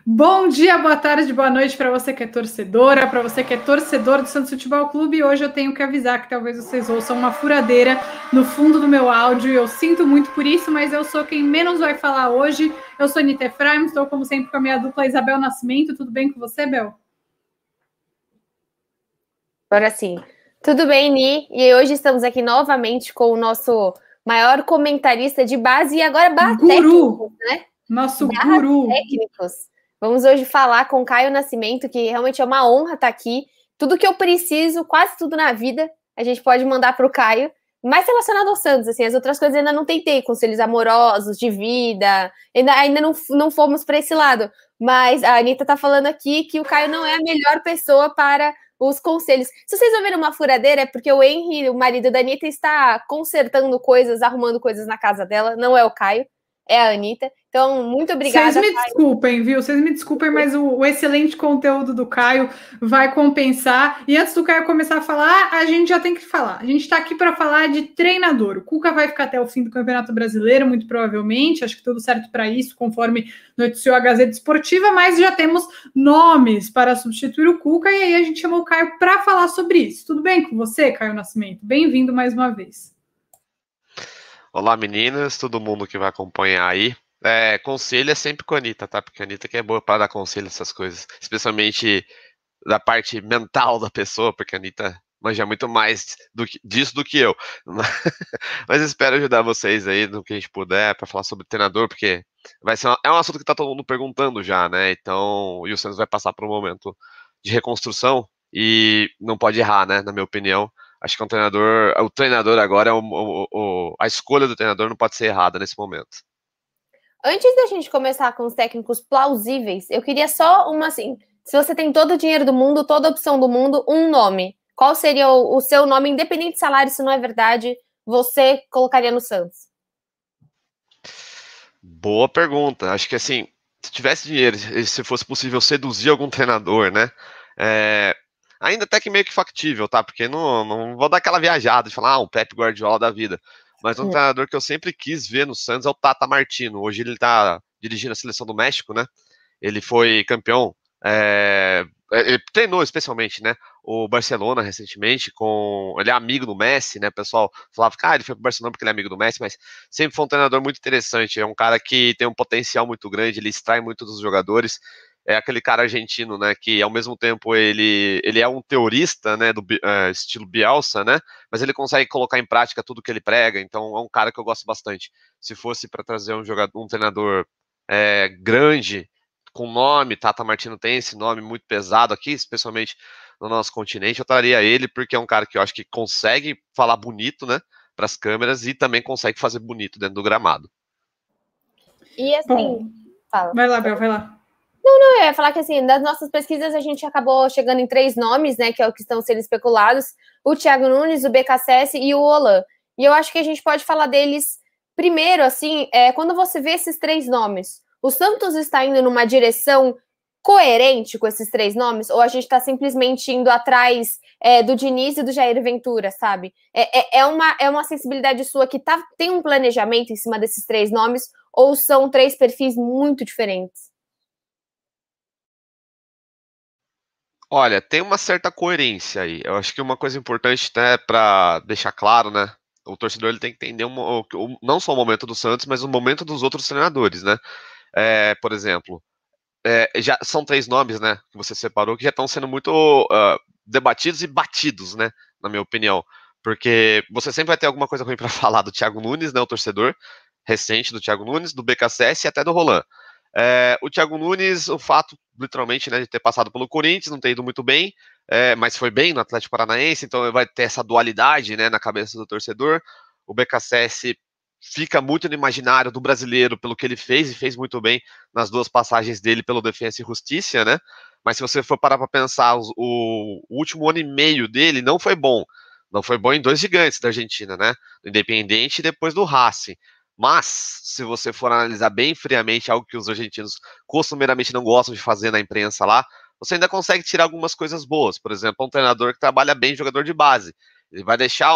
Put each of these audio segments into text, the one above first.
Bom dia, boa tarde, boa noite para você que é torcedora, para você que é torcedor do Santos Futebol Clube. E hoje eu tenho que avisar que talvez vocês ouçam uma furadeira no fundo do meu áudio. Eu sinto muito por isso, mas eu sou quem menos vai falar hoje. Eu sou Anitta Efraim, estou como sempre com a minha dupla Isabel Nascimento. Tudo bem com você, Bel? Agora sim. Tudo bem, Ni? E hoje estamos aqui novamente com o nosso maior comentarista de base e agora barra técnicos, Guru, né? nosso Barra guru. técnicos. Vamos hoje falar com Caio Nascimento, que realmente é uma honra estar aqui. Tudo que eu preciso, quase tudo na vida, a gente pode mandar para o Caio. Mais relacionado ao Santos, assim, as outras coisas ainda não tentei, conselhos amorosos, de vida, ainda não fomos para esse lado. Mas a Anitta está falando aqui que o Caio não é a melhor pessoa para os conselhos. Se vocês ouviram uma furadeira, é porque o Henry, o marido da Anitta, está consertando coisas, arrumando coisas na casa dela. Não é o Caio, é a Anitta. Então, muito Vocês obrigada, me Caio. desculpem, viu? Vocês me desculpem, mas o excelente conteúdo do Caio vai compensar. E antes do Caio começar a falar, a gente já tem que falar. A gente está aqui para falar de treinador. O Cuca vai ficar até o fim do Campeonato Brasileiro, muito provavelmente. Acho que tudo certo para isso, conforme noticiou a Gazeta Esportiva, mas já temos nomes para substituir o Cuca, e aí a gente chamou o Caio para falar sobre isso. Tudo bem com você, Caio Nascimento? Bem-vindo mais uma vez. Olá, meninas, todo mundo que vai acompanhar aí. Conselho é sempre com a Anitta, tá? Porque a Anitta que é boa para dar conselho essas coisas, especialmente da parte mental da pessoa, porque a Anitta manja muito mais disso do que eu. Mas espero ajudar vocês aí no que a gente puder para falar sobre treinador, porque é um assunto que tá todo mundo perguntando já, né? Então, e o Santos vai passar por um momento de reconstrução e não pode errar, né? Na minha opinião. Acho que o treinador agora a escolha do treinador não pode ser errada nesse momento. Antes da gente começar com os técnicos plausíveis, eu queria só uma assim. Se você tem todo o dinheiro do mundo, toda a opção do mundo, um nome. Qual seria o seu nome, independente de salário, se não é verdade, você colocaria no Santos? Boa pergunta. Acho que assim, se tivesse dinheiro, e se fosse possível seduzir algum treinador, né? É, ainda até que meio que factível, tá? Porque não vou dar aquela viajada de falar, o Pep Guardiola da vida. Mas um treinador que eu sempre quis ver no Santos é o Tata Martino. Hoje ele tá dirigindo a seleção do México, né? Ele foi campeão. Ele treinou especialmente, né? O Barcelona recentemente, ele é amigo do Messi, né? O pessoal falava que ele foi pro Barcelona porque ele é amigo do Messi, mas sempre foi um treinador muito interessante. É um cara que tem um potencial muito grande, ele extrai muito dos jogadores. É aquele cara argentino, né? Que ao mesmo tempo ele é um teorista, né? Do estilo Bielsa, né? Mas ele consegue colocar em prática tudo que ele prega. Então é um cara que eu gosto bastante. Se fosse para trazer um treinador grande com nome, Tata Martino tem esse nome muito pesado aqui, especialmente no nosso continente, eu traria ele porque é um cara que eu acho que consegue falar bonito, né, para as câmeras e também consegue fazer bonito dentro do gramado. E assim, Bom, fala. vai lá, Bel, vai lá. Não, eu ia falar que assim, das nossas pesquisas a gente acabou chegando em 3 nomes, né, que é o que estão sendo especulados: o Thiago Nunes, o BKSS e o Olan. E eu acho que a gente pode falar deles primeiro, assim, quando você vê esses 3 nomes, o Santos está indo numa direção coerente com esses 3 nomes, ou a gente está simplesmente indo atrás do Diniz e do Jair Ventura, sabe? É uma sensibilidade sua que tem um planejamento em cima desses 3 nomes, ou são 3 perfis muito diferentes? Olha, tem uma certa coerência aí. Eu acho que uma coisa importante, né, para deixar claro, né, o torcedor ele tem que entender não só o momento do Santos, mas o momento dos outros treinadores, né? Por exemplo, já são 3 nomes, né, que você separou, que já estão sendo muito debatidos e batidos, né, na minha opinião. Porque você sempre vai ter alguma coisa ruim para falar do Thiago Nunes, né, o torcedor recente do Thiago Nunes, do BKSS e até do Roland. O Thiago Nunes, o fato, literalmente, né, de ter passado pelo Corinthians, não ter ido muito bem, mas foi bem no Atlético Paranaense, então vai ter essa dualidade, né, na cabeça do torcedor. O BKSS fica muito no imaginário do brasileiro pelo que ele fez, e fez muito bem nas 2 passagens dele pelo Defensa e Justiça, né? Mas se você for parar para pensar, o último ano e meio dele não foi bom. Não foi bom em 2 gigantes da Argentina, né? Do Independiente e depois do Racing. Mas, se você for analisar bem friamente algo que os argentinos costumeiramente não gostam de fazer na imprensa lá, você ainda consegue tirar algumas coisas boas. Por exemplo, um treinador que trabalha bem jogador de base. Ele vai deixar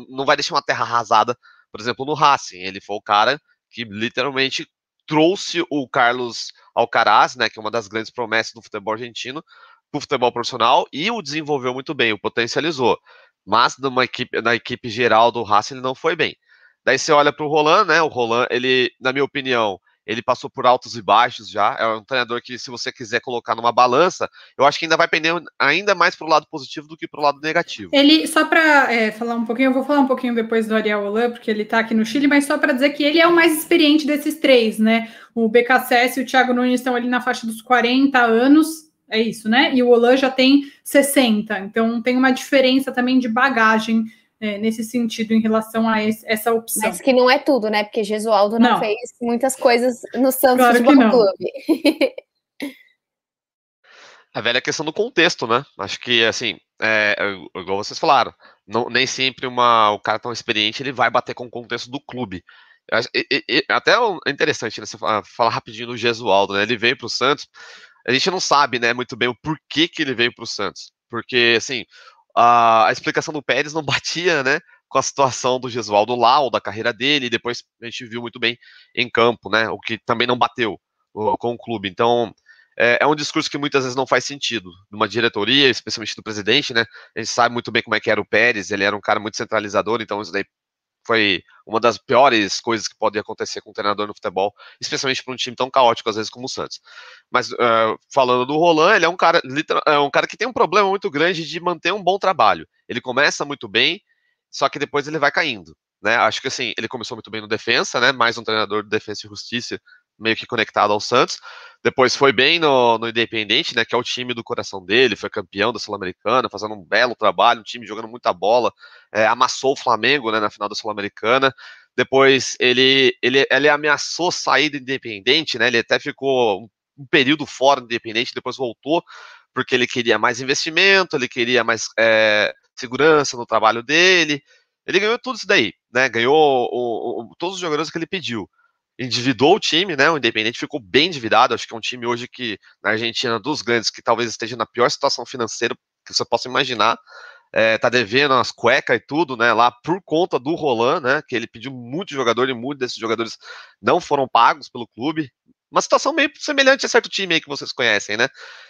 não vai deixar uma terra arrasada, por exemplo, no Racing. Ele foi o cara que literalmente trouxe o Carlos Alcaraz, né, que é uma das grandes promessas do futebol argentino, para o futebol profissional, e o desenvolveu muito bem, o potencializou. Mas na equipe geral do Racing ele não foi bem. Daí você olha para o Roland, né? O Roland, ele, na minha opinião, ele passou por altos e baixos já. É um treinador que, se você quiser colocar numa balança, eu acho que ainda vai pender ainda mais para o lado positivo do que para o lado negativo. Ele, só para falar um pouquinho, eu vou falar um pouquinho depois do Ariel Holan, porque ele está aqui no Chile, mas só para dizer que ele é o mais experiente desses três, né? O BKSS e o Thiago Nunes estão ali na faixa dos 40 anos, é isso, né? E o Holan já tem 60, então tem uma diferença também de bagagem nesse sentido em relação a essa opção. Mas que não é tudo, né? Porque Gesualdo não fez muitas coisas no Santos Futebol Clube. A velha questão do contexto, né? Acho que, assim, igual vocês falaram, nem sempre o cara tão experiente ele vai bater com o contexto do clube. Até é interessante, né? Você falar rapidinho do Gesualdo, né? Ele veio para o Santos, a gente não sabe, né, muito bem o porquê que ele veio para o Santos. Porque, assim, a explicação do Pérez não batia, né, com a situação do Gesualdo lá, ou da carreira dele, e depois a gente viu muito bem em campo, né, o que também não bateu com o clube. Então, é um discurso que muitas vezes não faz sentido, numa diretoria, especialmente do presidente, né, a gente sabe muito bem como é que era o Pérez, ele era um cara muito centralizador, então isso daí foi uma das piores coisas que pode acontecer com um treinador no futebol, especialmente para um time tão caótico às vezes como o Santos. Mas falando do Roland, ele é um cara que tem um problema muito grande de manter um bom trabalho. Ele começa muito bem, só que depois ele vai caindo, né? Acho que assim, ele começou muito bem no defensa, né? Mais um treinador de defesa e justiça, meio que conectado ao Santos. Depois foi bem no Independente, né? Que é o time do coração dele, foi campeão da Sul-Americana, fazendo um belo trabalho, um time jogando muita bola, amassou o Flamengo, né, na final da Sul-Americana. Depois ele ameaçou sair do Independente, né? Ele até ficou um período fora do Independente, depois voltou, porque ele queria mais investimento, ele queria mais segurança no trabalho dele. Ele ganhou tudo isso daí, né? Ganhou todos os jogadores que ele pediu. Endividou o time, né? O Independente ficou bem endividado. Acho que é um time hoje que, na Argentina, dos grandes, que talvez esteja na pior situação financeira que você possa imaginar. Tá devendo as cuecas e tudo, né? Lá por conta do Roland, né? Que ele pediu muito jogador e muitos desses jogadores não foram pagos pelo clube. Uma situação meio semelhante a certo time aí que vocês conhecem, né?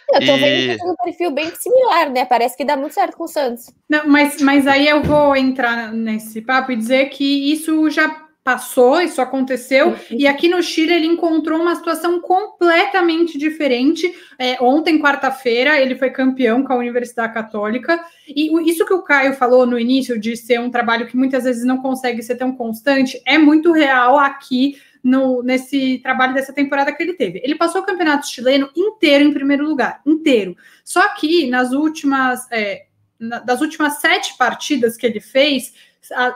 Eu tô vendo que tem um perfil bem similar, né? Parece que dá muito certo com o Santos. Não, mas aí eu vou entrar nesse papo e dizer que isso já passou, isso aconteceu, e aqui no Chile ele encontrou uma situação completamente diferente. Ontem, quarta-feira, ele foi campeão com a Universidade Católica, e isso que o Caio falou no início, de ser um trabalho que muitas vezes não consegue ser tão constante, é muito real aqui nesse trabalho dessa temporada que ele teve. Ele passou o campeonato chileno inteiro em primeiro lugar, inteiro. Só que das últimas 7 partidas que ele fez,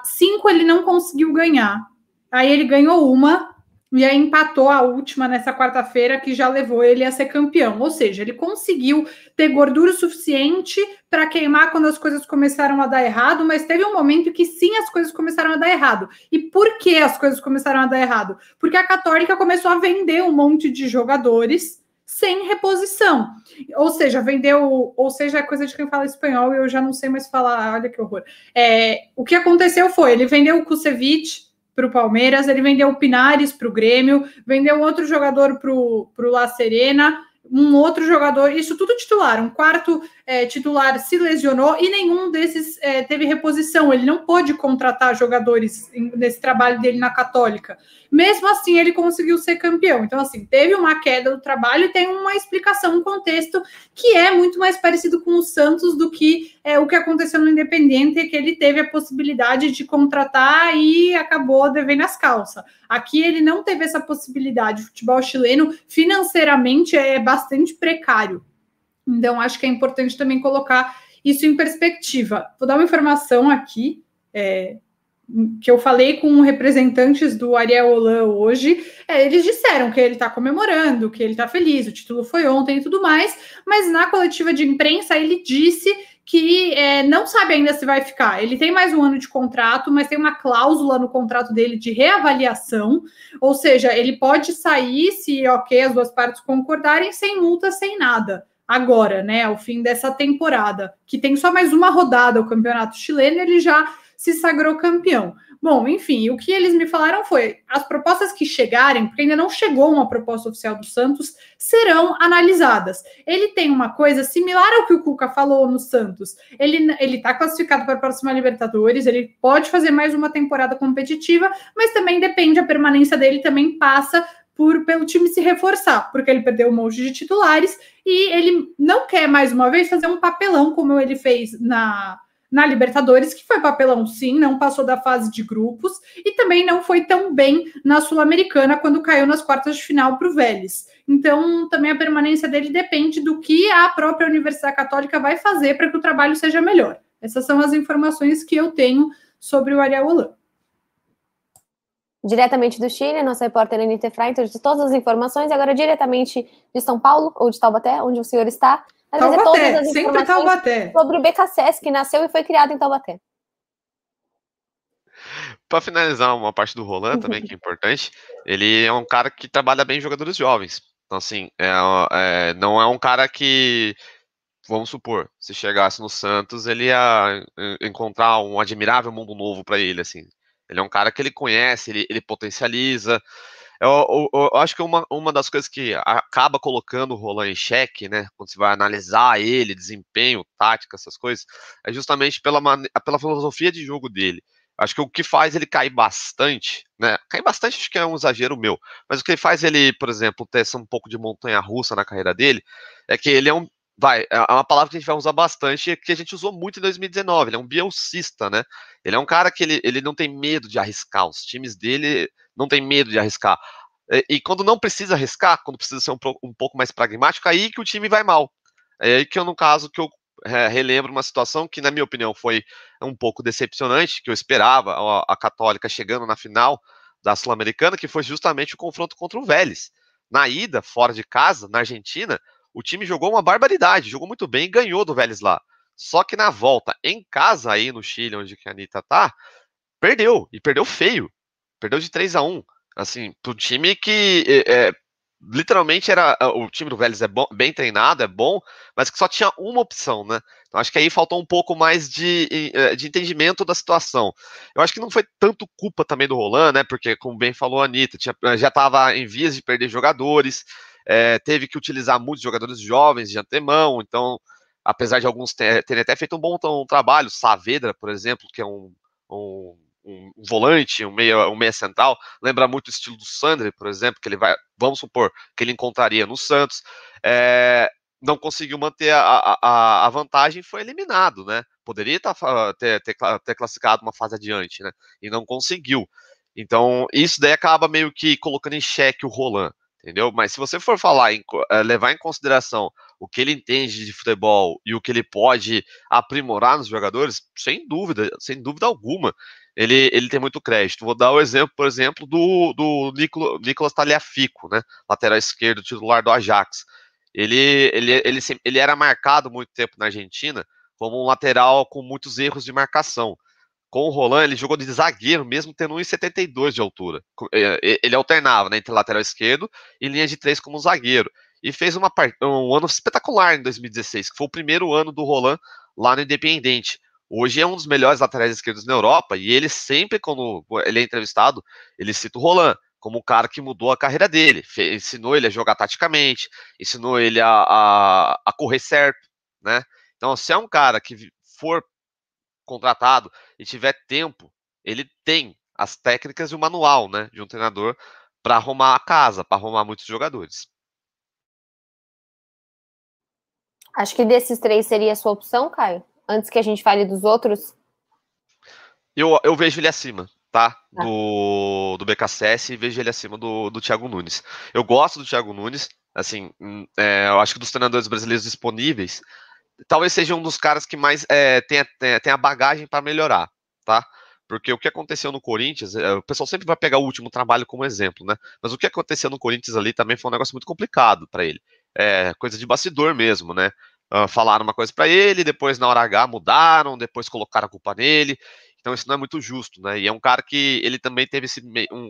5 ele não conseguiu ganhar. Aí ele ganhou uma e aí empatou a última nessa quarta-feira, que já levou ele a ser campeão. Ou seja, ele conseguiu ter gordura suficiente para queimar quando as coisas começaram a dar errado, mas teve um momento que sim, as coisas começaram a dar errado. E por que as coisas começaram a dar errado? Porque a Católica começou a vender um monte de jogadores sem reposição. Ou seja, é coisa de quem fala espanhol e eu já não sei mais falar, olha que horror. O que aconteceu foi, ele vendeu o Kusevich para o Palmeiras, ele vendeu o Pinares para o Grêmio, vendeu outro jogador para o La Serena, um outro jogador, isso tudo titular, um quarto titular se lesionou e nenhum desses teve reposição, ele não pôde contratar jogadores nesse trabalho dele na Católica. Mesmo assim, ele conseguiu ser campeão. Então, assim, teve uma queda do trabalho e tem uma explicação, um contexto que é muito mais parecido com o Santos do que o que aconteceu no Independiente, que ele teve a possibilidade de contratar e acabou devendo as calças. Aqui ele não teve essa possibilidade. O futebol chileno, financeiramente, é bastante precário. Então, acho que é importante também colocar isso em perspectiva. Vou dar uma informação aqui, que eu falei com representantes do Ariel Holan hoje. Eles disseram que ele está comemorando, que ele está feliz, o título foi ontem e tudo mais, mas na coletiva de imprensa ele disse que não sabe ainda se vai ficar. Ele tem mais um ano de contrato, mas tem uma cláusula no contrato dele de reavaliação, ou seja, ele pode sair se, as duas partes concordarem, sem multa, sem nada. Agora, né, ao fim dessa temporada, que tem só mais uma rodada o campeonato chileno, ele já se sagrou campeão. Bom, enfim, o que eles me falaram foi, as propostas que chegarem, porque ainda não chegou uma proposta oficial do Santos, serão analisadas. Ele tem uma coisa similar ao que o Cuca falou no Santos. Ele está classificado para a próxima Libertadores, ele pode fazer mais uma temporada competitiva, mas também depende, a permanência dele também passa pelo time se reforçar, porque ele perdeu um monte de titulares e ele não quer, mais uma vez, fazer um papelão como ele fez na Libertadores, que foi papelão sim, não passou da fase de grupos, e também não foi tão bem na Sul-Americana, quando caiu nas quartas de final para o Vélez. Então, também a permanência dele depende do que a própria Universidade Católica vai fazer para que o trabalho seja melhor. Essas são as informações que eu tenho sobre o Ariel Holan. Diretamente do Chile, nossa repórter Anita Freitag, de todas as informações, agora diretamente de São Paulo, ou de Taubaté, onde o senhor está. Taubaté, sempre Taubaté. Sobre o BKSS, que nasceu e foi criado em Taubaté. Para finalizar uma parte do Holan também, que é importante, ele é um cara que trabalha bem em jogadores jovens. Então, assim, não é um cara que, vamos supor, se chegasse no Santos, ele ia encontrar um admirável mundo novo para ele, assim. Ele é um cara que ele conhece, ele potencializa. Eu acho que uma das coisas que acaba colocando o Holan em xeque, né, quando você vai analisar ele, desempenho, tática, essas coisas, é justamente pela filosofia de jogo dele. Acho que o que faz ele cair bastante, né? Cair bastante acho que é um exagero meu, mas o que faz ele, por exemplo, ter um pouco de montanha-russa na carreira dele, é que ele é um. É uma palavra que a gente vai usar bastante, que a gente usou muito em 2019. Ele é um bielcista, né? Ele é um cara que ele não tem medo de arriscar. Os times dele não tem medo de arriscar. E quando não precisa arriscar, quando precisa ser um pouco mais pragmático, aí que o time vai mal. É aí que eu, no caso, que eu relembro uma situação que, na minha opinião, foi um pouco decepcionante, que eu esperava a Católica chegando na final da Sul-Americana, que foi justamente o confronto contra o Vélez. Na ida, fora de casa, na Argentina, o time jogou uma barbaridade, jogou muito bem e ganhou do Vélez lá. Só que na volta, em casa aí no Chile, onde a Anitta tá, perdeu, e perdeu feio. Perdeu de 3-1. Assim, pro time que literalmente era. O time do Vélez é bom, bem treinado, é bom, mas que só tinha uma opção, né? Então acho que aí faltou um pouco mais de entendimento da situação. Eu acho que não foi tanto culpa também do Holan, né? Porque, como bem falou a Anitta, já estava em vias de perder jogadores, teve que utilizar muitos jogadores jovens de antemão, então, apesar de alguns terem até feito um bom trabalho, Saavedra, por exemplo, que é um volante, um meia central, lembra muito o estilo do Sandri, por exemplo, que ele vai, vamos supor, que ele encontraria no Santos, não conseguiu manter a vantagem e foi eliminado, né? Poderia ter classificado uma fase adiante, né? E não conseguiu. Então, isso daí acaba meio que colocando em xeque o Holan, entendeu? Mas se você for levar em consideração o que ele entende de futebol e o que ele pode aprimorar nos jogadores, sem dúvida alguma, ele tem muito crédito. Vou dar o exemplo, por exemplo, do Nicolas Tagliafico, né? Lateral esquerdo, titular do Ajax. Ele era marcado muito tempo na Argentina como um lateral com muitos erros de marcação. Com o Holan, ele jogou de zagueiro, mesmo tendo 1,72 de altura. Ele alternava, né, entre lateral esquerdo e linha de 3 como zagueiro. E fez um ano espetacular em 2016, que foi o primeiro ano do Holan lá no Independiente. Hoje é um dos melhores laterais esquerdos na Europa, e ele sempre, quando ele é entrevistado, ele cita o Holan como o cara que mudou a carreira dele, ensinou ele a jogar taticamente, ensinou ele a correr certo, né? Então, se é um cara que for contratado e tiver tempo, ele tem as técnicas e o manual, né, de um treinador para arrumar a casa, para arrumar muitos jogadores. Acho que desses três seria a sua opção, Caio? Antes que a gente fale dos outros? Eu vejo ele acima, tá? Do BKSS e vejo ele acima do Thiago Nunes. Eu gosto do Thiago Nunes, assim, eu acho que dos treinadores brasileiros disponíveis, talvez seja um dos caras que mais tem a bagagem para melhorar, tá? Porque o que aconteceu no Corinthians, o pessoal sempre vai pegar o último trabalho como exemplo, né? Mas o que aconteceu no Corinthians ali também foi um negócio muito complicado para ele. Coisa de bastidor mesmo, né? Falaram uma coisa para ele, depois na hora H mudaram, depois colocaram a culpa nele. Então isso não é muito justo, né? E é um cara que ele também teve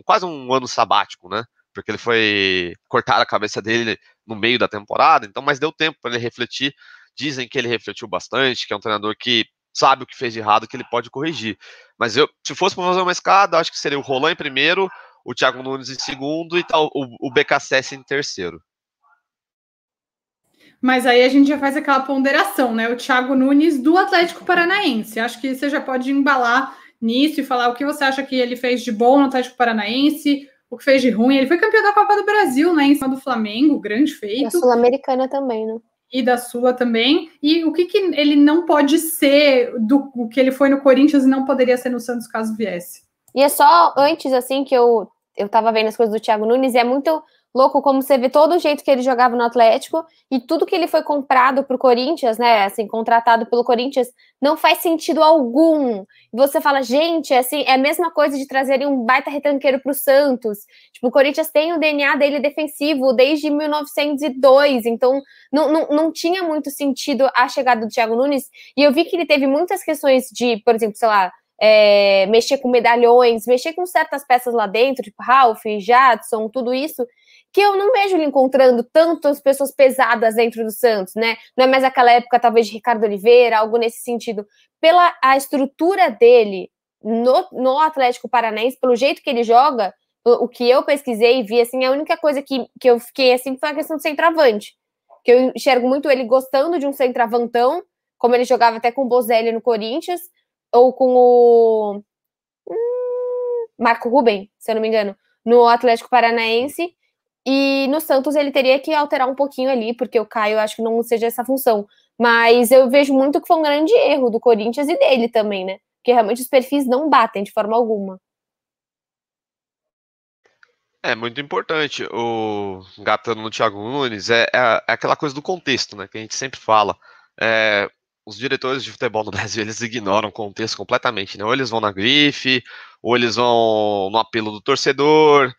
quase um ano sabático, né? Porque ele foi cortar a cabeça dele no meio da temporada, então, mas deu tempo para ele refletir. Dizem que ele refletiu bastante, que é um treinador que sabe o que fez de errado, que ele pode corrigir. Mas se fosse para fazer uma escada, acho que seria o Roland em primeiro, o Thiago Nunes em segundo e tal, o BKSS em terceiro. Mas aí a gente já faz aquela ponderação, né? O Thiago Nunes do Atlético Paranaense. Acho que você já pode embalar nisso e falar o que você acha que ele fez de bom no Atlético Paranaense, o que fez de ruim. Ele foi campeão da Copa do Brasil, né? Em cima do Flamengo, grande feito. Da Sul-Americana também, né? E da Sula também. E o que ele não pode ser do que ele foi no Corinthians e não poderia ser no Santos caso viesse? E é só antes, assim, que eu tava vendo as coisas do Thiago Nunes, e é muito louco como você vê todo o jeito que ele jogava no Atlético e tudo que ele foi comprado pro Corinthians, né, assim, contratado pelo Corinthians, não faz sentido algum. E você fala, gente, assim, é a mesma coisa de trazerem um baita retranqueiro pro Santos. Tipo, o Corinthians tem o DNA dele defensivo desde 1902, então não tinha muito sentido a chegada do Thiago Nunes, e eu vi que ele teve muitas questões de, por exemplo, sei lá, mexer com medalhões, mexer com certas peças lá dentro, tipo Ralf, Jadson, tudo isso, que eu não vejo ele encontrando tantas pessoas pesadas dentro do Santos, né? Não é mais aquela época, talvez, de Ricardo Oliveira, algo nesse sentido. Pela a estrutura dele no Atlético Paranaense, pelo jeito que ele joga, o que eu pesquisei e vi, assim, a única coisa que eu fiquei, assim, foi a questão do centroavante, que eu enxergo muito ele gostando de um centroavantão, como ele jogava até com o Bozelli no Corinthians, ou com o Marco Ruben, se eu não me engano, no Atlético Paranaense, e no Santos ele teria que alterar um pouquinho ali, porque o Caio acho que não seja essa função, mas eu vejo muito que foi um grande erro do Corinthians e dele também, né, porque realmente os perfis não batem de forma alguma. É muito importante o engatando no Thiago Nunes, é aquela coisa do contexto, né, que a gente sempre fala. Os diretores de futebol no Brasil, eles ignoram o contexto completamente, né? Ou eles vão na grife, ou eles vão no apelo do torcedor,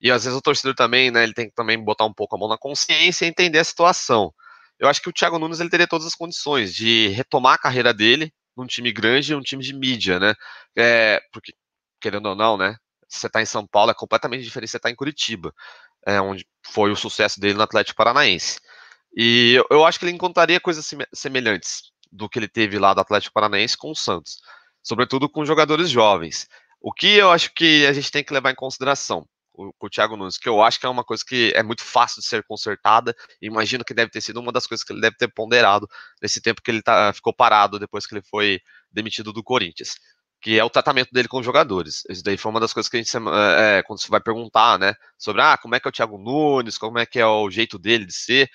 e às vezes o torcedor também, né, ele tem que também botar um pouco a mão na consciência e entender a situação. Eu acho que o Thiago Nunes, ele teria todas as condições de retomar a carreira dele num time grande, um time de mídia, né? Porque, querendo ou não, né, você tá em São Paulo é completamente diferente de você tá em Curitiba, onde foi o sucesso dele no Atlético Paranaense. E eu acho que ele encontraria coisas semelhantes do que ele teve lá do Atlético Paranaense com o Santos, sobretudo com jogadores jovens. O que eu acho que a gente tem que levar em consideração com o Thiago Nunes, que eu acho que é uma coisa que é muito fácil de ser consertada, e imagino que deve ter sido uma das coisas que ele deve ter ponderado nesse tempo que ele ficou parado depois que ele foi demitido do Corinthians, que é o tratamento dele com os jogadores. Isso daí foi uma das coisas que a gente, quando você vai perguntar, né, sobre como é que é o Thiago Nunes, como é que é o jeito dele de ser,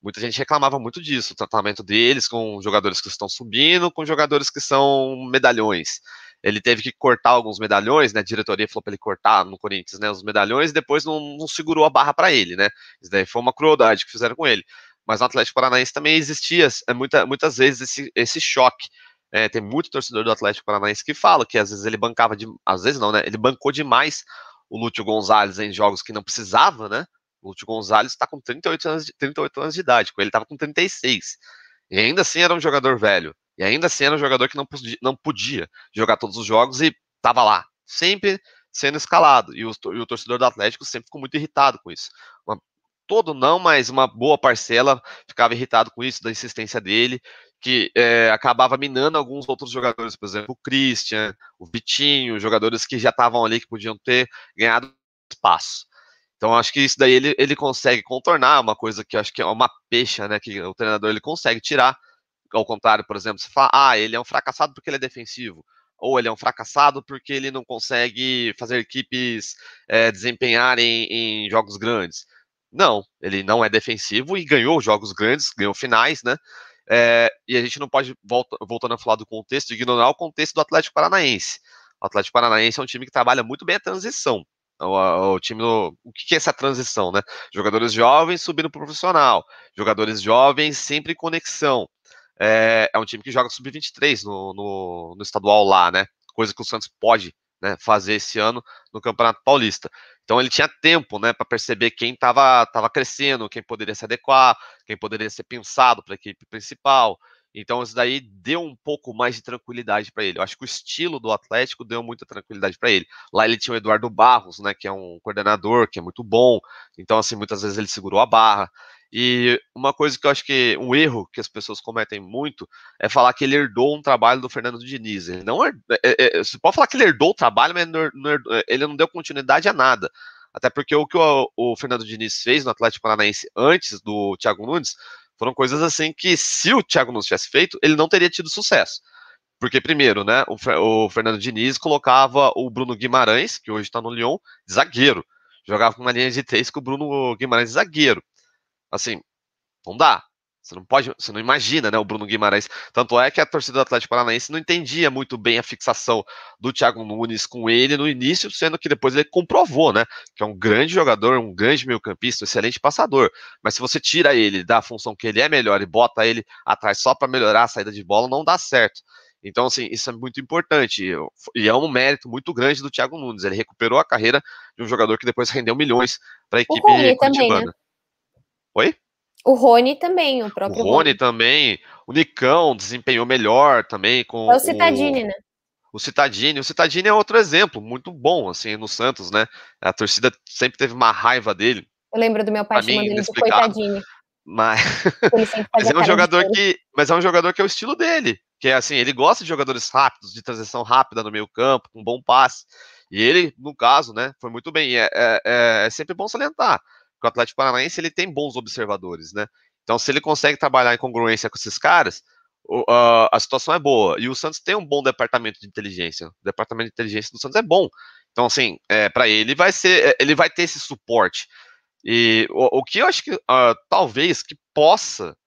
muita gente reclamava muito disso, o tratamento deles com jogadores que estão subindo, com jogadores que são medalhões. Ele teve que cortar alguns medalhões, né? A diretoria falou para ele cortar no Corinthians, né? Os medalhões, e depois não segurou a barra para ele, né? Isso daí foi uma crueldade que fizeram com ele. Mas no Atlético Paranaense também existia muitas vezes esse choque. Tem muito torcedor do Atlético Paranaense que fala que às vezes ele bancava, às vezes não, né? Ele bancou demais o Lúcio Gonzalez em jogos que não precisava, né? O Lúcio Gonzalez está com 38 anos de idade, ele estava com 36. E ainda assim era um jogador velho. E ainda assim era um jogador que não podia jogar todos os jogos e estava lá, sempre sendo escalado. E o torcedor do Atlético sempre ficou muito irritado com isso. Todo não, mas uma boa parcela ficava irritado com isso, da insistência dele, que acabava minando alguns outros jogadores, por exemplo, o Christian, o Vitinho, jogadores que já estavam ali, que podiam ter ganhado espaço. Então, acho que isso daí ele consegue contornar, uma coisa que eu acho que é uma pecha, né, que o treinador ele consegue tirar. Ao contrário, por exemplo, você fala, ele é um fracassado porque ele é defensivo, ou ele é um fracassado porque ele não consegue fazer equipes desempenharem em jogos grandes. Não, ele não é defensivo e ganhou jogos grandes, ganhou finais, né? E a gente não pode, voltando a falar do contexto, ignorar o contexto do Atlético Paranaense. O Atlético Paranaense é um time que trabalha muito bem a transição. O time, o que é essa transição, né? Jogadores jovens subindo para o profissional, jogadores jovens sempre em conexão. É um time que joga sub-23 no estadual lá, né? Coisa que o Santos pode, né, fazer esse ano no Campeonato Paulista. Então ele tinha tempo, né, para perceber quem estava crescendo, quem poderia se adequar, quem poderia ser pensado para a equipe principal. Então isso daí deu um pouco mais de tranquilidade para ele. Eu acho que o estilo do Atlético deu muita tranquilidade para ele. Lá ele tinha o Eduardo Barros, né, que é um coordenador que é muito bom. Então assim, muitas vezes ele segurou a barra. E uma coisa que eu acho que um erro que as pessoas cometem muito é falar que ele herdou um trabalho do Fernando Diniz. Ele não você pode falar que ele herdou o trabalho, mas ele não deu continuidade a nada. Até porque o que o Fernando Diniz fez no Atlético Paranaense antes do Thiago Nunes foram coisas assim que, se o Thiago Nunes tivesse feito, ele não teria tido sucesso. Porque, primeiro, né, o Fernando Diniz colocava o Bruno Guimarães, que hoje está no Lyon, de zagueiro. Jogava com uma linha de 3 com o Bruno Guimarães de zagueiro. Assim, não dá. Você não imagina, né, o Bruno Guimarães. Tanto é que a torcida do Atlético Paranaense não entendia muito bem a fixação do Thiago Nunes com ele no início, sendo que depois ele comprovou, né, que é um grande jogador, um grande meio-campista, um excelente passador. Mas se você tira ele da função que ele é melhor e bota ele atrás só para melhorar a saída de bola, não dá certo. Então, assim, isso é muito importante. E é um mérito muito grande do Thiago Nunes. Ele recuperou a carreira de um jogador que depois rendeu milhões para a equipe Rony também, né? curitibana. Oi? O Rony também, o O próprio Rony também, o Nicão desempenhou melhor também com É o Cittadini, né? o Cittadini. O Cittadini é outro exemplo, muito bom, assim, no Santos, né? A torcida sempre teve uma raiva dele, Eu lembro do meu pai pra mim, chamando ele de inexplicável, coitadinho. mas, Ele sempre mas fazia é um cara de jogador choro. que é o estilo dele, que é assim, ele gosta de jogadores rápidos, de transição rápida no meio campo, com bom passe, e ele, no caso, né, foi muito bem. É sempre bom salientar que o Atlético Paranaense, ele tem bons observadores, né? Então, se ele consegue trabalhar em congruência com esses caras, a situação é boa. E o Santos tem um bom departamento de inteligência. O departamento de inteligência do Santos é bom. Então, assim, para ele ele vai ter esse suporte. E o que eu acho que talvez que possa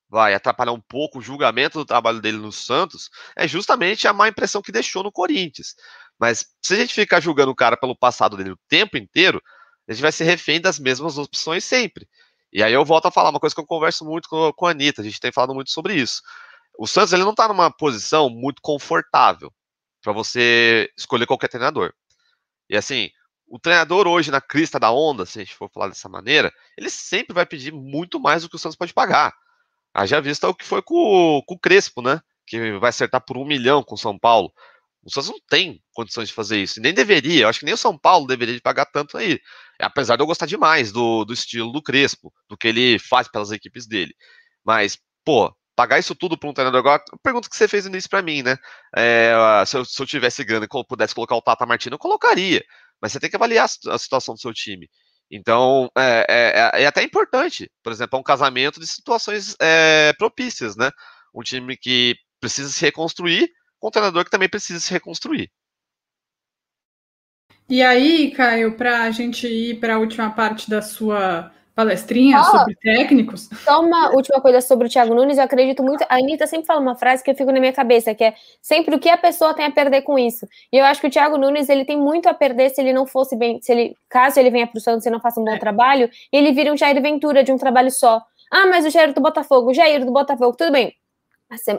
vai atrapalhar um pouco o julgamento do trabalho dele no Santos é justamente a má impressão que deixou no Corinthians. Mas se a gente ficar julgando o cara pelo passado dele o tempo inteiro, a gente vai ser refém das mesmas opções sempre. E aí eu volto a falar uma coisa que eu converso muito com a Anitta, a gente tem falado muito sobre isso. O Santos ele não está numa posição muito confortável para você escolher qualquer treinador. E assim, o treinador hoje na crista da onda, se a gente for falar dessa maneira, ele sempre vai pedir muito mais do que o Santos pode pagar. Haja vista o que foi com o Crespo, né? Que vai acertar por 1 milhão com o São Paulo. O Santos não tem condições de fazer isso. E nem deveria. Eu acho que nem o São Paulo deveria de pagar tanto aí. Apesar de eu gostar demais do estilo do Crespo, do que ele faz pelas equipes dele. Mas, pô, pagar isso tudo para um treinador agora. Pergunta que você fez no início para mim, né? Se eu tivesse grana e pudesse colocar o Tata Martino, eu colocaria. Mas você tem que avaliar a situação do seu time. Então, é até importante, por exemplo, um casamento de situações propícias, né? Um time que precisa se reconstruir, com um treinador que também precisa se reconstruir. E aí, Caio, para a gente ir para a última parte da sua palestrinha sobre técnicos. Só uma última coisa sobre o Thiago Nunes, eu acredito muito. A Anitta sempre fala uma frase que eu fico na minha cabeça, que é sempre o que a pessoa tem a perder com isso. E eu acho que o Thiago Nunes ele tem muito a perder se ele não fosse bem, caso ele venha para o Santos e não faça um bom trabalho, ele vira um Jair Ventura de um trabalho só. Ah, mas o Jair do Botafogo, tudo bem.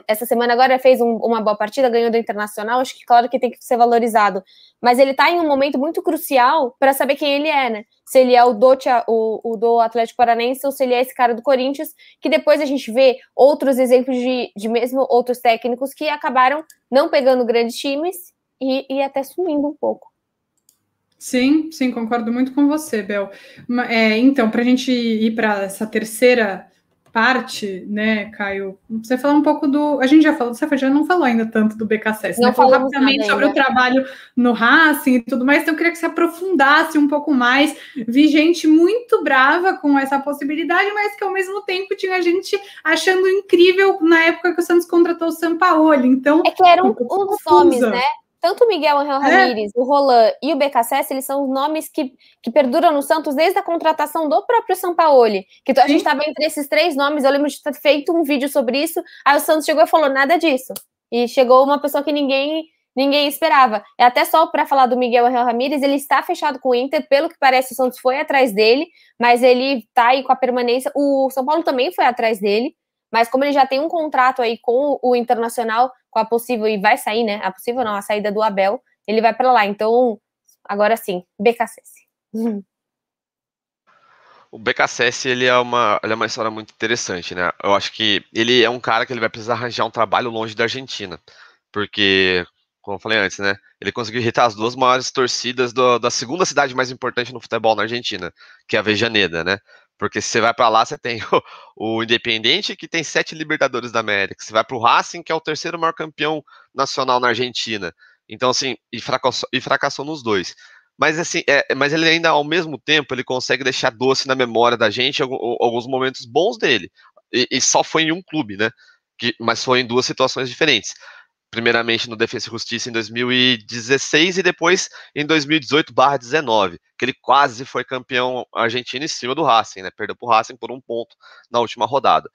Essa semana agora fez uma boa partida, ganhou do Internacional, acho que claro que tem que ser valorizado, mas ele tá em um momento muito crucial para saber quem ele é, né? Se ele é o do Atlético Paranaense ou se ele é esse cara do Corinthians, que depois a gente vê outros exemplos de mesmo outros técnicos que acabaram não pegando grandes times e até sumindo um pouco. Sim, concordo muito com você, Bel. Então, para a gente ir para essa terceira parte, né, Caio, você falar um pouco a gente já falou, você já não falou ainda tanto do BKSS, né? Falou rapidamente sobre o trabalho no Racing e tudo mais, então eu queria que você aprofundasse um pouco mais. Vi gente muito brava com essa possibilidade, mas que ao mesmo tempo tinha gente achando incrível na época que o Santos contratou o Sampaoli, então... É que eram os nomes, né? Tanto o Miguel Ángel Ramírez, o Roland e o BKSS, eles são os nomes que perduram no Santos desde a contratação do próprio Sampaoli. Que a gente estava entre esses 3 nomes, eu lembro de ter feito um vídeo sobre isso, aí o Santos chegou e falou nada disso. E chegou uma pessoa que ninguém esperava. É até só para falar do Miguel Ángel Ramírez, ele está fechado com o Inter, pelo que parece o Santos foi atrás dele, mas ele está aí com a permanência. O São Paulo também foi atrás dele, mas como ele já tem um contrato aí com o Internacional, com a possível, e vai sair, né? A possível não, a saída do Abel, ele vai para lá. Então, agora sim, BKSS. O BKSS, ele é uma história muito interessante, né? Eu acho que ele é um cara que ele vai precisar arranjar um trabalho longe da Argentina, porque, como eu falei antes, né? Ele conseguiu irritar as duas maiores torcidas da segunda cidade mais importante no futebol na Argentina, que é a Avejaneda, né? Porque se você vai para lá, você tem o Independiente, que tem 7 Libertadores da América. Você vai para o Racing, que é o terceiro maior campeão nacional na Argentina. Então, assim, e fracassou nos dois. Mas assim, mas ele ainda, ao mesmo tempo, ele consegue deixar doce na memória da gente alguns momentos bons dele. E só foi em um clube, né? Mas foi em duas situações diferentes. Primeiramente no Defensa e Justiça em 2016 e depois em 2018/19, que ele quase foi campeão argentino em cima do Racing, né? Perdeu para o Racing por 1 ponto na última rodada.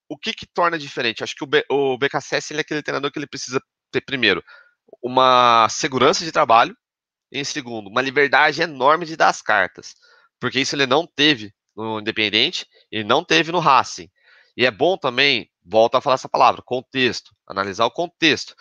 O que torna diferente? Acho que o BKSS ele é aquele treinador que ele precisa ter, primeiro, uma segurança de trabalho, em segundo, uma liberdade enorme de dar as cartas, porque isso ele não teve no Independente e não teve no Racing. E é bom também, volto a falar essa palavra, contexto, analisar o contexto.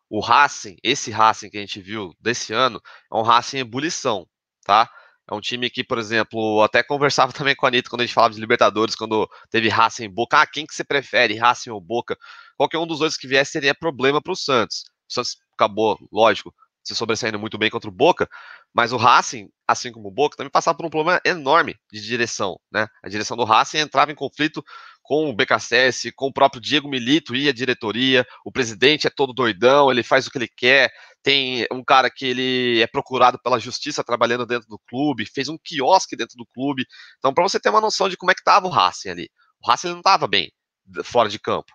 O Racing, esse Racing que a gente viu desse ano, é um Racing em ebulição, tá? É um time que, por exemplo, até conversava também com a Anitta quando a gente falava de Libertadores, quando teve Racing e Boca. Ah, quem que você prefere, Racing ou Boca? Qualquer um dos dois que viesse seria problema para o Santos. O Santos acabou, lógico, se sobressaindo muito bem contra o Boca, mas o Racing, assim como o Boca, também passava por um problema enorme de direção, né? A direção do Racing entrava em conflito com o BKSS, com o próprio Diego Milito e a diretoria. O presidente é todo doidão, ele faz o que ele quer. Tem um cara que ele é procurado pela justiça trabalhando dentro do clube, fez um quiosque dentro do clube. Então, para você ter uma noção de como é que estava o Racing ali. O Racing não estava bem fora de campo.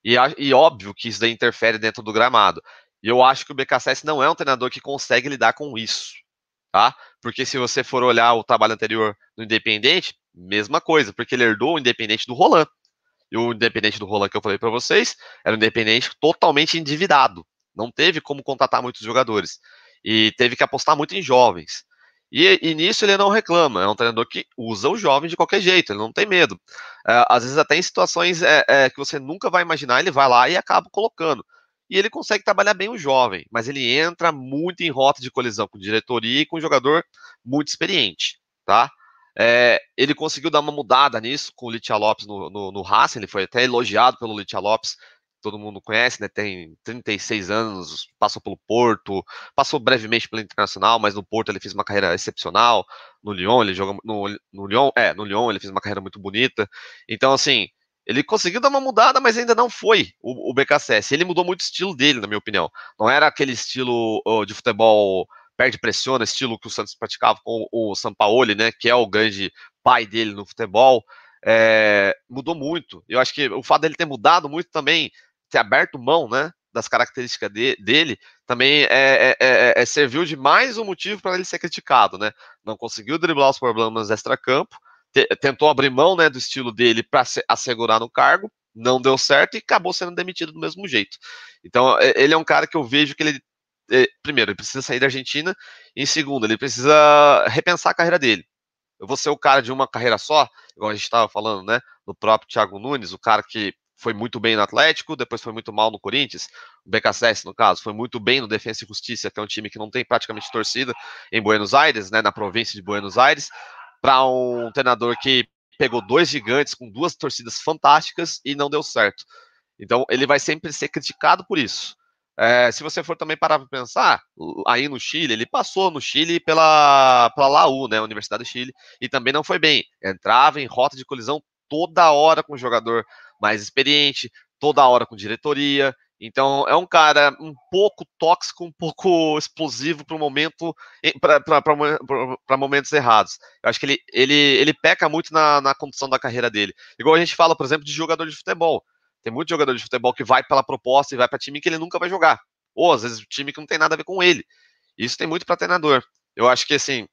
E óbvio que isso daí interfere dentro do gramado. E eu acho que o BKSS não é um treinador que consegue lidar com isso, tá? Porque se você for olhar o trabalho anterior no Independente, mesma coisa, porque ele herdou o Independente do Roland. E o Independente do Roland que eu falei para vocês era um Independente totalmente endividado. Não teve como contratar muitos jogadores. E teve que apostar muito em jovens. E nisso ele não reclama. É um treinador que usa o jovem de qualquer jeito, ele não tem medo. Às vezes até em situações que você nunca vai imaginar, ele vai lá e acaba colocando. E ele consegue trabalhar bem o jovem, mas ele entra muito em rota de colisão com diretoria e com um jogador muito experiente, tá? Ele conseguiu dar uma mudada nisso com o Litia Lopes no Racing, ele foi até elogiado pelo Litia Lopes, todo mundo conhece, né? Tem 36 anos, passou pelo Porto, passou brevemente pelo Internacional, mas no Porto ele fez uma carreira excepcional. No Lyon, ele joga no Lyon ele fez uma carreira muito bonita. Então, assim, ele conseguiu dar uma mudada, mas ainda não foi o BKSS. Ele mudou muito o estilo dele, na minha opinião. Não era aquele estilo de futebol perde-pressiona, estilo que o Santos praticava com o Sampaoli, né? Que é o grande pai dele no futebol. Mudou muito. Eu acho que o fato dele ter mudado muito também, ter aberto mão, né, das características dele, também serviu de mais um motivo para ele ser criticado, né? Não conseguiu driblar os problemas extra-campo, tentou abrir mão, né, do estilo dele para assegurar no cargo, não deu certo e acabou sendo demitido do mesmo jeito. Então, ele é um cara que eu vejo que ele, primeiro, ele precisa sair da Argentina, e em segundo, ele precisa repensar a carreira dele. Eu vou ser o cara de uma carreira só, igual a gente estava falando, né, do próprio Thiago Nunes, o cara que foi muito bem no Atlético, depois foi muito mal no Corinthians, o BKSS, no caso, foi muito bem no Defensa e Justiça, que é um time que não tem praticamente torcida em Buenos Aires, né, na província de Buenos Aires, para um treinador que pegou 2 gigantes com 2 torcidas fantásticas e não deu certo. Então, ele vai sempre ser criticado por isso. Se você for também parar para pensar, aí no Chile, ele passou no Chile pela Laú, né, Universidade do Chile, e também não foi bem. Entrava em rota de colisão toda hora com o jogador mais experiente, toda hora com diretoria. Então é um cara um pouco tóxico, um pouco explosivo para o momento, para momentos errados. Eu acho que ele peca muito na condução da carreira dele. Igual a gente fala, por exemplo, de jogador de futebol. Tem muito jogador de futebol que vai pela proposta e vai para time que ele nunca vai jogar. Ou às vezes o time que não tem nada a ver com ele. Isso tem muito para treinador. Eu acho que assim,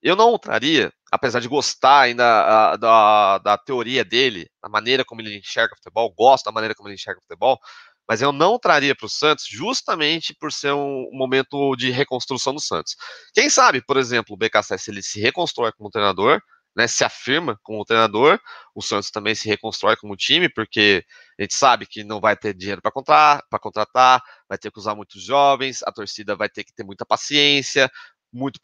eu não traria, apesar de gostar ainda da teoria dele, da maneira como ele enxerga o futebol, gosto da maneira como ele enxerga o futebol, mas eu não traria para o Santos justamente por ser um momento de reconstrução do Santos. Quem sabe, por exemplo, o BKSS ele se reconstrói como treinador, né, se afirma como treinador, o Santos também se reconstrói como time, porque a gente sabe que não vai ter dinheiro para contratar, vai ter que usar muitos jovens, a torcida vai ter que ter muita paciência, muito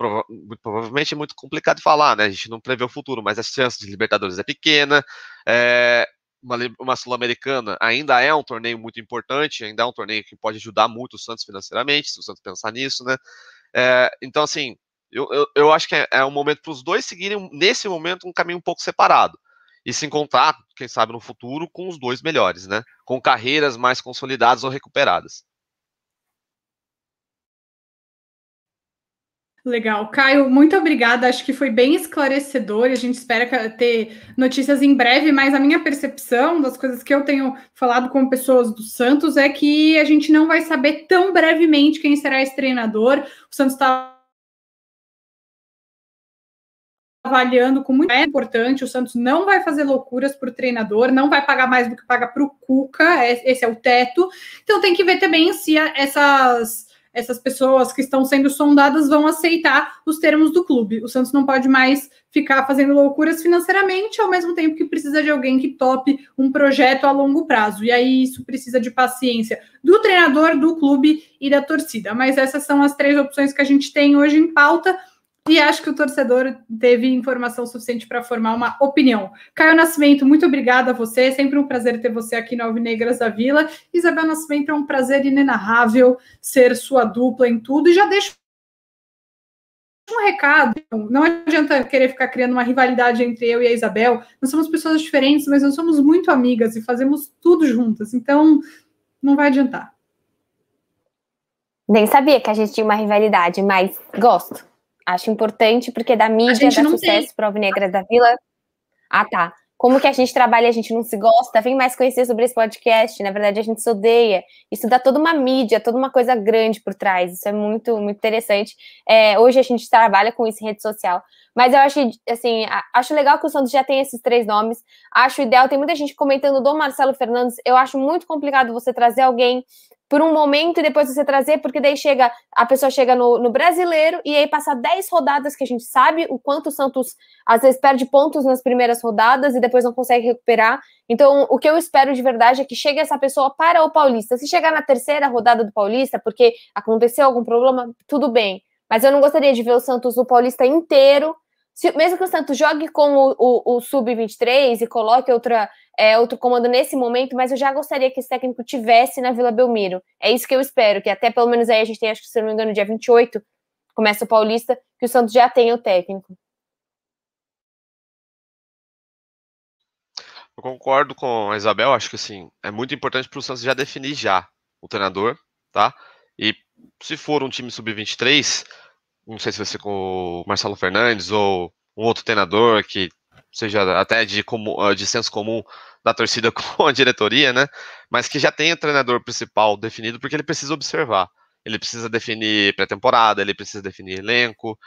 provavelmente é muito complicado de falar, né? A gente não prevê o futuro, mas a chance de Libertadores é pequena. Uma Sul-Americana ainda é um torneio muito importante, ainda é um torneio que pode ajudar muito o Santos financeiramente, se o Santos pensar nisso, né? Então, assim, eu acho que é um momento para os dois seguirem, nesse momento, um caminho um pouco separado. E se encontrar, quem sabe, no futuro, com os dois melhores, né? Com carreiras mais consolidadas ou recuperadas. Legal. Caio, muito obrigada. Acho que foi bem esclarecedor e a gente espera ter notícias em breve, mas a minha percepção das coisas que eu tenho falado com pessoas do Santos é que a gente não vai saber tão brevemente quem será esse treinador. O Santos está avaliando com muito importante. O Santos não vai fazer loucuras para o treinador, não vai pagar mais do que paga para o Cuca, esse é o teto. Então tem que ver também se essas pessoas que estão sendo sondadas vão aceitar os termos do clube. O Santos não pode mais ficar fazendo loucuras financeiramente, ao mesmo tempo que precisa de alguém que tope um projeto a longo prazo. E aí isso precisa de paciência do treinador, do clube e da torcida. Mas essas são as 3 opções que a gente tem hoje em pauta. E acho que o torcedor teve informação suficiente para formar uma opinião. Caio Nascimento, muito obrigada a você. É sempre um prazer ter você aqui no Alvinegras da Vila. Isabel Nascimento, é um prazer inenarrável ser sua dupla em tudo. E já deixo um recado. Não adianta querer ficar criando uma rivalidade entre eu e a Isabel. Nós somos pessoas diferentes, mas nós somos muito amigas e fazemos tudo juntas. Então, não vai adiantar. Nem sabia que a gente tinha uma rivalidade, mas gosto. Acho importante, porque da mídia, dá sucesso para o Alvinegras da Vila. Ah, tá. Como que a gente trabalha, a gente não se gosta, vem mais conhecer sobre esse podcast. Na verdade, a gente se odeia. Isso dá toda uma mídia, toda uma coisa grande por trás. Isso é muito, muito interessante. Hoje a gente trabalha com isso em rede social. Mas eu acho, assim, acho legal que o Santos já tem esses 3 nomes. Acho ideal, tem muita gente comentando do Marcelo Fernandes. Eu acho muito complicado você trazer alguém por um momento e depois você trazer, porque daí a pessoa chega no brasileiro e aí passa 10 rodadas que a gente sabe o quanto o Santos às vezes perde pontos nas primeiras rodadas e depois não consegue recuperar. Então, o que eu espero de verdade é que chegue essa pessoa para o Paulista. Se chegar na 3ª rodada do Paulista, porque aconteceu algum problema, tudo bem. Mas eu não gostaria de ver o Santos no Paulista inteiro. Mesmo que o Santos jogue com o Sub-23 e coloque outro comando nesse momento, mas eu já gostaria que esse técnico tivesse na Vila Belmiro. É isso que eu espero, que até pelo menos aí a gente tem, acho que se não me engano, dia 28, começa o Paulista, que o Santos já tenha o técnico. Eu concordo com a Isabel, acho que assim, é muito importante para o Santos já definir já o treinador, tá? E se for um time sub-23, não sei se vai ser com o Marcelo Fernandes ou um outro treinador que seja até de senso comum da torcida com a diretoria, né? Mas que já tenha o treinador principal definido, porque ele precisa observar. Ele precisa definir pré-temporada, ele precisa definir elenco.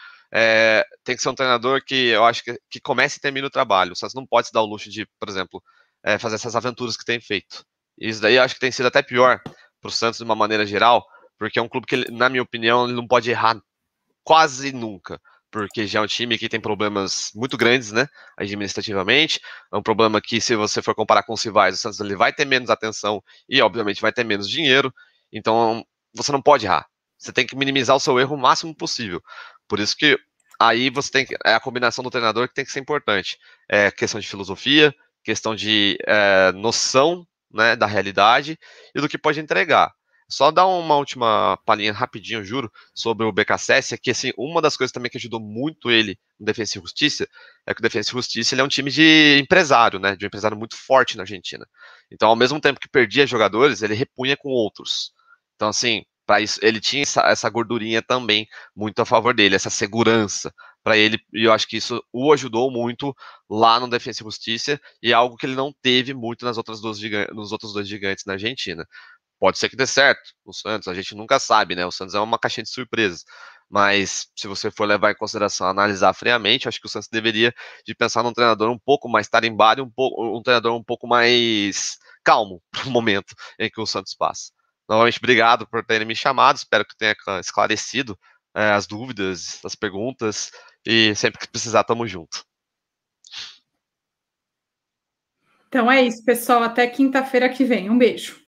Tem que ser um treinador que eu acho que comece e termine o trabalho. O Santos não pode se dar o luxo de, por exemplo, fazer essas aventuras que tem feito. Isso daí eu acho que tem sido até pior para o Santos de uma maneira geral, porque é um clube que, na minha opinião, ele não pode errar quase nunca, porque já é um time que tem problemas muito grandes, né, administrativamente. É um problema que, se você for comparar com os rivais, o Santos ele vai ter menos atenção e, obviamente, vai ter menos dinheiro. Então, você não pode errar. Você tem que minimizar o seu erro o máximo possível. Por isso que aí você tem a combinação do treinador que tem que ser importante. Questão de filosofia, questão de noção, né, da realidade e do que pode entregar. Só dar uma última palhinha rapidinho, juro, sobre o BKSS, é que assim, uma das coisas também que ajudou muito ele no Defensa e Justiça é que o Defensa e Justiça ele é um time de empresário, né? De um empresário muito forte na Argentina. Então, ao mesmo tempo que perdia jogadores, ele repunha com outros. Então, assim, para isso, ele tinha essa gordurinha também muito a favor dele, essa segurança para ele, e eu acho que isso o ajudou muito lá no Defensa e Justiça, e é algo que ele não teve muito nos outros 2 gigantes na Argentina. Pode ser que dê certo o Santos, a gente nunca sabe, né? O Santos é uma caixinha de surpresas. Mas se você for levar em consideração, analisar friamente, acho que o Santos deveria de pensar num treinador um pouco mais tarimbado, um treinador um pouco mais calmo para o momento em que o Santos passa. Novamente, obrigado por terem me chamado, espero que tenha esclarecido as dúvidas, as perguntas, e sempre que precisar, tamo junto. Então é isso, pessoal, até quinta-feira que vem. Um beijo.